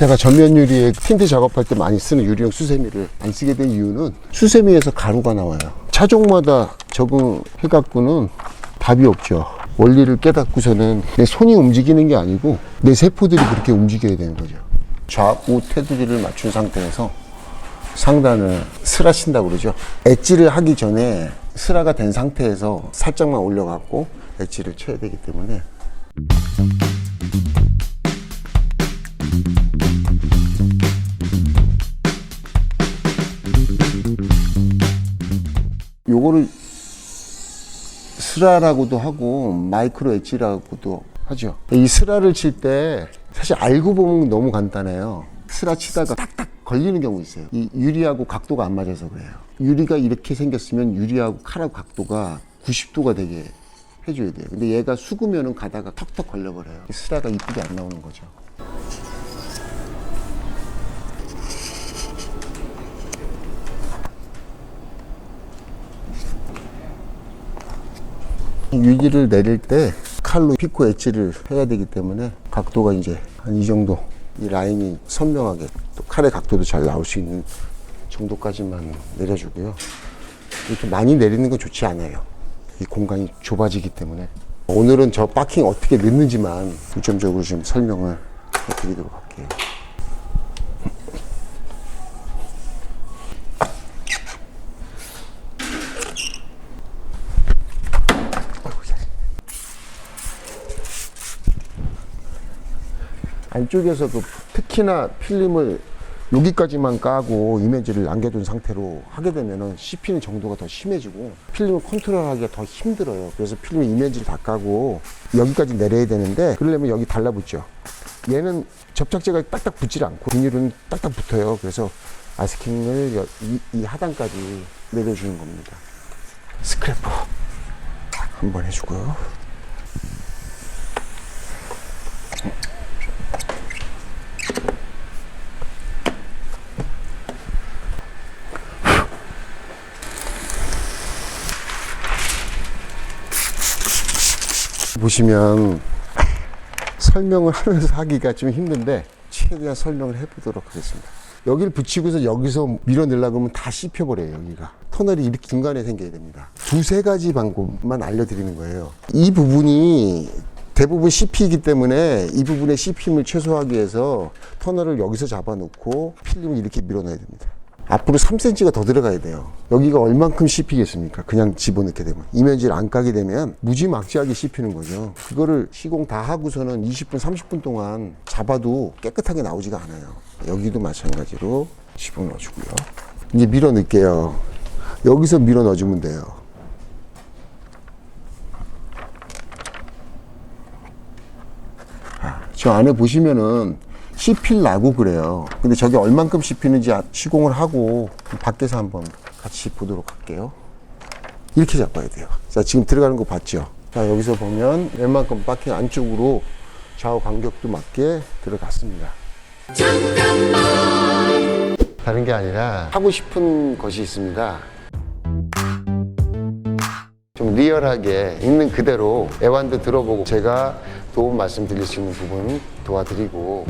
제가 전면 유리에 틴트 작업할 때 많이 쓰는 유리용 수세미를 안 쓰게 된 이유는 수세미에서 가루가 나와요. 차종마다 적응해갖고는 답이 없죠. 원리를 깨닫고서는 내 손이 움직이는 게 아니고 내 세포들이 그렇게 움직여야 되는 거죠. 좌우 테두리를 맞춘 상태에서 상단을 스라친다고 그러죠. 엣지를 하기 전에 스라가 된 상태에서 살짝만 올려갖고 엣지를 쳐야 되기 때문에 요거를 스라라고도 하고 마이크로 엣지라고도 하죠. 이 스라를 칠 때 사실 알고 보면 너무 간단해요. 스라 치다가 딱딱 걸리는 경우 있어요. 이 유리하고 각도가 안 맞아서 그래요. 유리가 이렇게 생겼으면 유리하고 칼하고 각도가 90도가 되게 해줘야 돼요. 근데 얘가 수그면은 가다가 턱턱 걸려버려요. 스라가 이쁘게 안 나오는 거죠. 유리를 내릴 때 칼로 피코 엣지를 해야 되기 때문에 각도가 이제 한 이 정도, 이 라인이 선명하게 또 칼의 각도도 잘 나올 수 있는 정도까지만 내려주고요. 이렇게 많이 내리는 건 좋지 않아요. 이 공간이 좁아지기 때문에. 오늘은 저 바킹 어떻게 넣는지만 중점적으로 좀 설명을 해드리도록 할게요. 안쪽에서 특히나 필름을 여기까지만 까고 이미지를 남겨둔 상태로 하게 되면은 씹히는 정도가 더 심해지고 필름을 컨트롤하기가 더 힘들어요. 그래서 필름 이미지를 다 까고 여기까지 내려야 되는데 그러려면 여기 달라붙죠. 얘는 접착제가 딱딱 붙질 않고 비닐은 딱딱 붙어요. 그래서 아스킹을 이 하단까지 내려주는 겁니다. 스크래퍼 한번 해주고요. 보시면 설명을 하면서 하기가 좀 힘든데 최대한 설명을 해보도록 하겠습니다. 여기를 붙이고서 여기서 밀어내려고 하면 다 씹혀버려요. 여기가 터널이 이렇게 중간에 생겨야 됩니다. 두세 가지 방법만 알려드리는 거예요. 이 부분이 대부분 씹히기 때문에 이 부분의 씹힘을 최소화하기 위해서 터널을 여기서 잡아놓고 필름을 이렇게 밀어넣어야 됩니다. 앞으로 3cm가 더 들어가야 돼요. 여기가 얼만큼 씹히겠습니까? 그냥 집어넣게 되면. 이면지를 안 까게 되면 무지막지하게 씹히는 거죠. 그거를 시공 다 하고서는 20분, 30분 동안 잡아도 깨끗하게 나오지가 않아요. 여기도 마찬가지로 집어넣어주고요. 이제 밀어넣을게요. 여기서 밀어넣어주면 돼요. 저 안에 보시면은 씹힐라고 그래요. 근데 저게 얼만큼 씹히는지 시공을 하고 밖에서 한번 같이 보도록 할게요. 이렇게 잡아야 돼요. 자, 지금 들어가는 거 봤죠? 자, 여기서 보면 웬만큼 바킹 안쪽으로 좌우 간격도 맞게 들어갔습니다. 잠깐만. 다른 게 아니라 하고 싶은 것이 있습니다. 좀 리얼하게 있는 그대로 애완도 들어보고 제가 도움 말씀드릴 수 있는 부분 도와드리고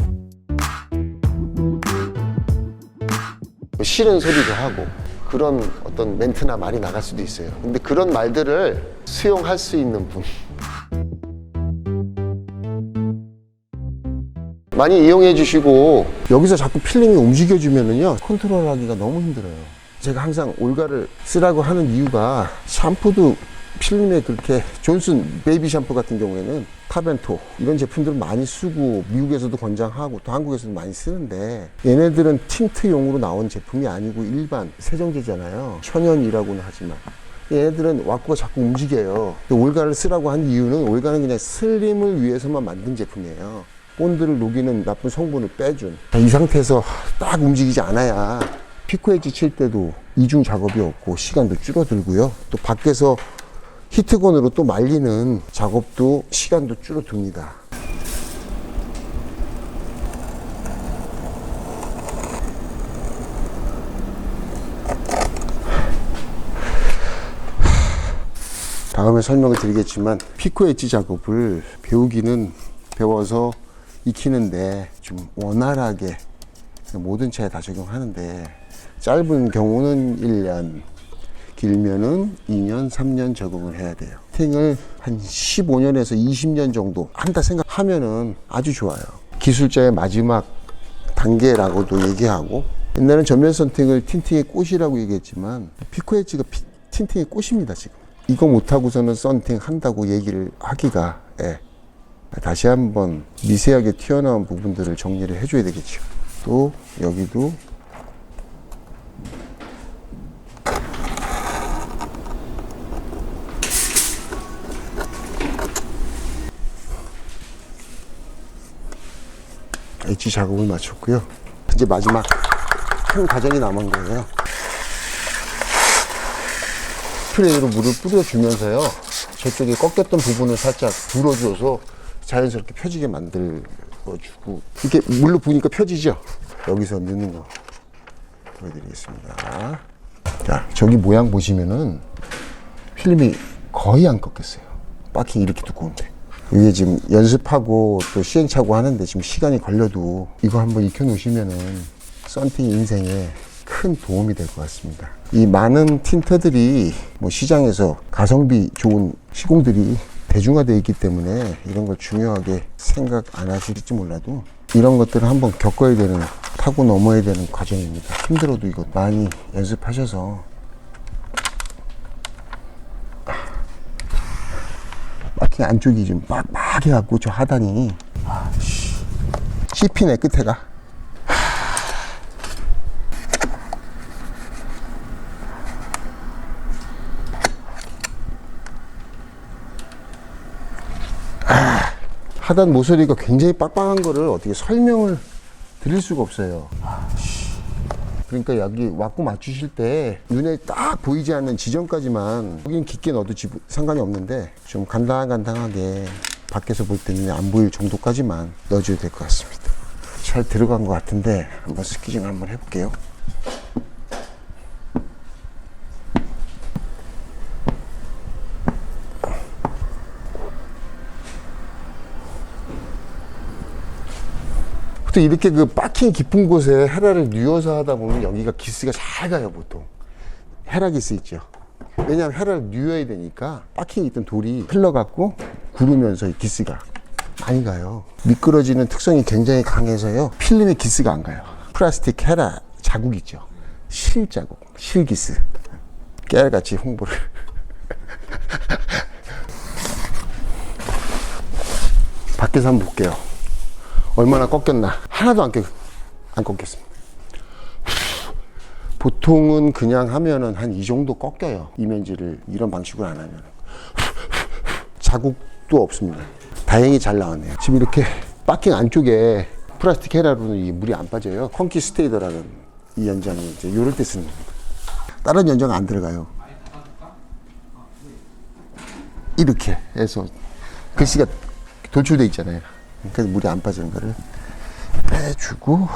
싫은 소리도 하고 그런 어떤 멘트나 말이 나갈 수도 있어요. 근데 그런 말들을 수용할 수 있는 분 많이 이용해 주시고 여기서 자꾸 필름이 움직여 주면은요 컨트롤하기가 너무 힘들어요. 제가 항상 올가를 쓰라고 하는 이유가 샴푸도 필름에 그렇게 존슨 베이비 샴푸 같은 경우에는 탑앤토 이런 제품들을 많이 쓰고 미국에서도 권장하고 또 한국에서도 많이 쓰는데 얘네들은 틴트용으로 나온 제품이 아니고 일반 세정제잖아요. 천연이라고는 하지만 얘네들은 왁구가 자꾸 움직여요. 올가를 쓰라고 한 이유는 올가는 그냥 슬림을 위해서만 만든 제품이에요. 본드를 녹이는 나쁜 성분을 빼준 이 상태에서 딱 움직이지 않아야 피코 엣지 칠 때도 이중 작업이 없고 시간도 줄어들고요. 또 밖에서 히트건으로 또 말리는 작업도 시간도 줄어듭니다. 다음에 설명을 드리겠지만 피코 엣지 작업을 배우기는 배워서 익히는데 좀 원활하게 모든 차에 다 적용하는데, 짧은 경우는 1년, 길면은 2년, 3년 적응을 해야 돼요. 팅을 한 15년에서 20년 정도 한다 생각하면은 아주 좋아요. 기술자의 마지막 단계라고도 얘기하고, 옛날엔 전면 썬팅을 틴팅의 꽃이라고 얘기했지만 피코 엣지가 틴팅의 꽃입니다. 지금 이거 못하고서는 썬팅 한다고 얘기를 하기가, 다시 한번 미세하게 튀어나온 부분들을 정리를 해줘야 되겠죠. 또 여기도 엣지 작업을 마쳤고요. 이제 마지막 큰 과정이 남은 거예요. 스프레이로 물을 뿌려주면서요, 저쪽에 꺾였던 부분을 살짝 불어줘서 자연스럽게 펴지게 만들어주고, 이렇게 물로 부으니까 펴지죠? 여기서 넣는 거 보여드리겠습니다. 자, 저기 모양 보시면은 필름이 거의 안 꺾였어요. 바킹 이렇게 두꺼운데. 이게 지금 연습하고 또 시행착오 하는데 지금 시간이 걸려도 이거 한번 익혀 놓으시면은 썬팅 인생에 큰 도움이 될 것 같습니다. 이 많은 틴터들이 뭐 시장에서 가성비 좋은 시공들이 대중화되어 있기 때문에 이런 걸 중요하게 생각 안 하실지 몰라도 이런 것들을 한번 겪어야 되는, 타고 넘어야 되는 과정입니다. 힘들어도 이거 많이 연습하셔서, 바킹 안쪽이 좀 빡빡 해갖고 저 하단이, 씹히네 끝에가. 하단 모서리가 굉장히 빡빡한 거를 어떻게 설명을 드릴 수가 없어요. 그러니까 여기 왁구 맞추실 때 눈에 딱 보이지 않는 지점까지만, 여기는 깊게 넣어도 상관이 없는데 좀 간당간당하게 밖에서 볼 때 눈에 안 보일 정도까지만 넣어줘야 될 것 같습니다. 잘 들어간 것 같은데 한번 스키징 한번 해볼게요. 보통 이렇게 그 바킹 깊은 곳에 헤라를 뉘어서 하다 보면 여기가 기스가 잘 가요. 보통 헤라 기스 있죠. 왜냐하면 헤라를 뉘어야 되니까 바킹에 있던 돌이 흘러갖고 구르면서 이 기스가 많이 가요. 미끄러지는 특성이 굉장히 강해서요, 필름에 기스가 안 가요. 플라스틱 헤라 자국 있죠, 실 자국, 실 기스. 깨알같이 홍보를 밖에서 한번 볼게요. 얼마나 꺾였나. 하나도 안 꺾였습니다. 보통은 그냥 하면은 한 이 정도 꺾여요. 이면지를 이런 방식으로 안 하면. 자국도 없습니다. 다행히 잘 나왔네요. 지금 이렇게 바킹 안쪽에 플라스틱 헤라로는 이 물이 안 빠져요. 펑키 스테이더라는 이 연장이 이제 요럴 때 쓰는 겁니다. 다른 연장 안 들어가요. 이렇게 해서 글씨가 돌출돼 있잖아요. 그러니까 물이 안 빠지는 거를 빼주고,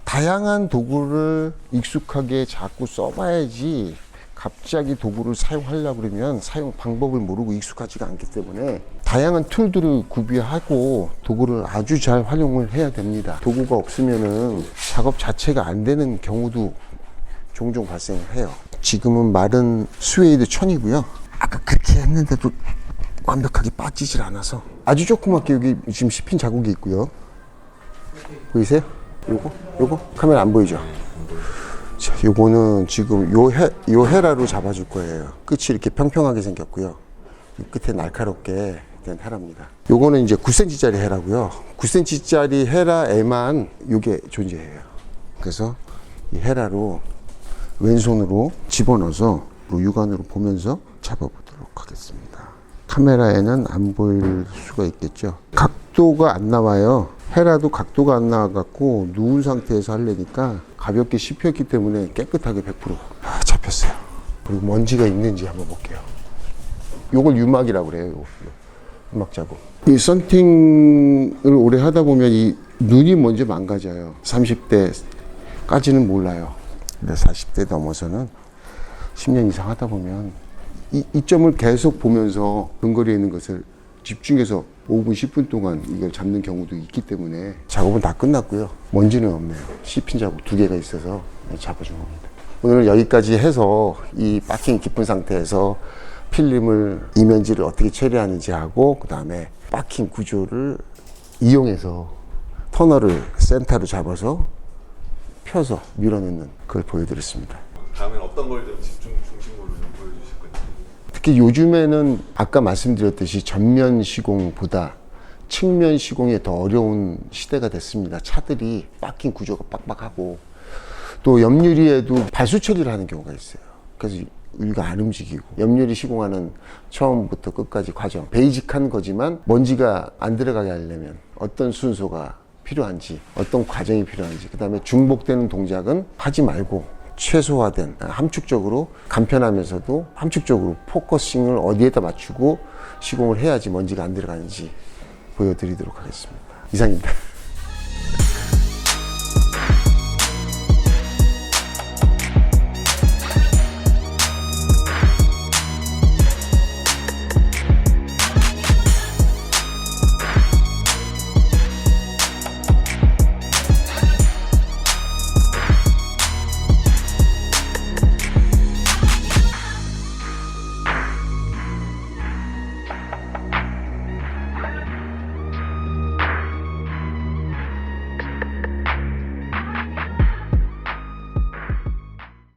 다양한 도구를 익숙하게 자꾸 써봐야지, 갑자기 도구를 사용하려고 그러면 사용 방법을 모르고 익숙하지가 않기 때문에 다양한 툴들을 구비하고 도구를 아주 잘 활용을 해야 됩니다. 도구가 없으면은 작업 자체가 안 되는 경우도 종종 발생해요. 지금은 마른 스웨이드 천이고요. 아까 그렇게 했는데도 완벽하게 빠지질 않아서 아주 조그맣게 여기 지금 씹힌 자국이 있고요. 보이세요? 요거 카메라 안 보이죠? 자, 요거는 지금 요 헤라로 잡아줄 거예요. 끝이 이렇게 평평하게 생겼고요. 이 끝에 날카롭게 된 헤라입니다. 요거는 이제 9cm짜리 헤라고요. 9cm짜리 헤라에만 요게 존재해요. 그래서 이 헤라로 왼손으로 집어넣어서 육안으로 보면서 잡아보도록 하겠습니다. 카메라에는 안 보일 수가 있겠죠. 각도가 안 나와요. 헤라도 각도가 안 나와갖고 누운 상태에서 하려니까 가볍게 씹혔기 때문에 깨끗하게 100% 잡혔어요. 그리고 먼지가 있는지 한번 볼게요. 요걸 유막이라고 그래요. 요 유막 자국. 이 썬팅을 오래 하다 보면 이 눈이 먼저 망가져요. 30대까지는 몰라요. 근데 40대 넘어서는 10년 이상 하다 보면 이 점을 계속 보면서 근거리에 있는 것을 집중해서 5분, 10분 동안 이걸 잡는 경우도 있기 때문에 작업은 다 끝났고요. 먼지는 없네요. 씹힌 자국 2개가 있어서 잡아준 겁니다. 오늘 여기까지 해서 이 박킹 깊은 상태에서 필름을 이면지를 어떻게 처리하는지 하고 그 다음에 박킹 구조를 이용해서 터널을 센터로 잡아서 펴서 밀어넣는 그걸 보여드렸습니다. 다음엔 어떤 걸 좀 중심으로 좀 보여주실 건지. 특히 요즘에는 아까 말씀드렸듯이 전면 시공보다 측면 시공이 더 어려운 시대가 됐습니다. 차들이 박킹 구조가 빡빡하고 또 옆유리에도 발수 처리를 하는 경우가 있어요. 그래서 유리가 안 움직이고 옆유리 시공하는 처음부터 끝까지 과정 베이직한 거지만 먼지가 안 들어가게 하려면 어떤 순서가 필요한지 어떤 과정이 필요한지 그 다음에 중복되는 동작은 하지 말고 최소화된 함축적으로 간편하면서도 함축적으로 포커싱을 어디에다 맞추고 시공을 해야지 먼지가 안 들어가는지 보여드리도록 하겠습니다. 이상입니다.